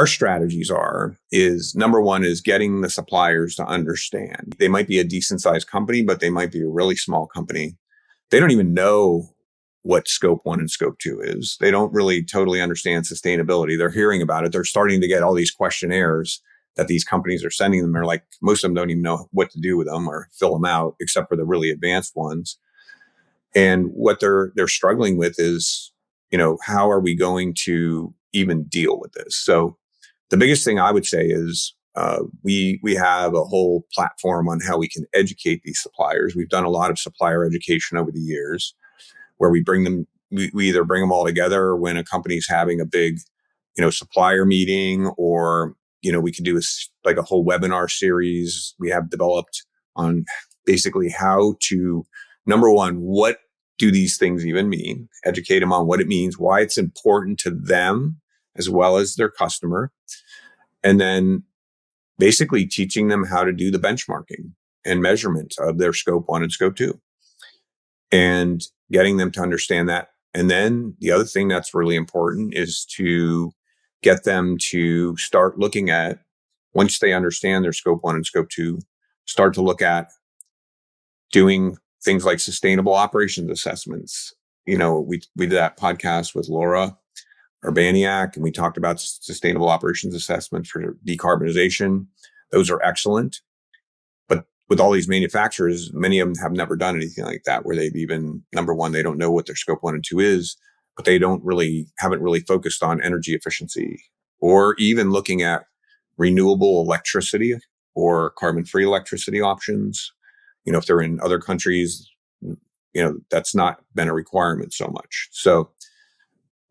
our strategies is number one is getting the suppliers to understand. They might be a decent sized company, but they might be a really small company. They don't even know what scope 1 and scope 2 is. They don't really totally understand sustainability. They're hearing about it. They're starting to get all these questionnaires that these companies are sending them. They're like, most of them don't even know what to do with them or fill them out, except for the really advanced ones. And what they're struggling with is, how are we going to even deal with this? So the biggest thing I would say is we have a whole platform on how we can educate these suppliers. We've done a lot of supplier education over the years, where we bring them. We either bring them all together when a company's having a big, supplier meeting, or we could do like a whole webinar series we have developed on basically how to, number one, what do these things even mean? Educate them on what it means, why it's important to them as well as their customer. And then basically teaching them how to do the benchmarking and measurement of their scope 1 and scope 2 and getting them to understand that. And then the other thing that's really important is to get them to start looking at, once they understand their scope 1 and scope 2, start to look at doing things like sustainable operations assessments. We did that podcast with Laura Urbaniak, and we talked about sustainable operations assessments for decarbonization. Those are excellent. But with all these manufacturers, many of them have never done anything like that, where they've even, number one, they don't know what their scope 1 and 2 is, but they haven't really focused on energy efficiency or even looking at renewable electricity or carbon-free electricity options. If they're in other countries, that's not been a requirement so much. So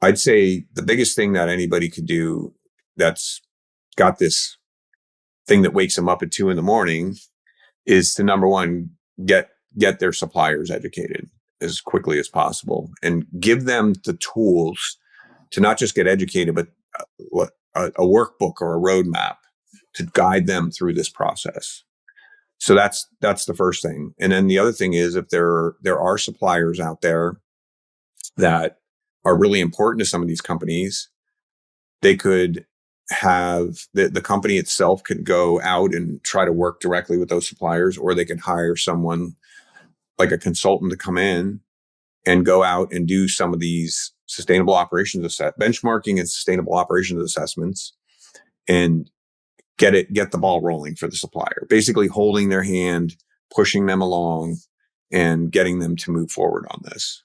I'd say the biggest thing that anybody could do that's got this thing that wakes them up at 2 a.m. is to, number one, get their suppliers educated as quickly as possible and give them the tools to not just get educated, but a workbook or a roadmap to guide them through this process. So that's the first thing. And then the other thing is, if there are suppliers out there that are really important to some of these companies, they could have the company itself could go out and try to work directly with those suppliers, or they could hire someone like a consultant to come in and go out and do some of these sustainable operations benchmarking and sustainable operations assessments and get the ball rolling for the supplier, basically holding their hand, pushing them along and getting them to move forward on this.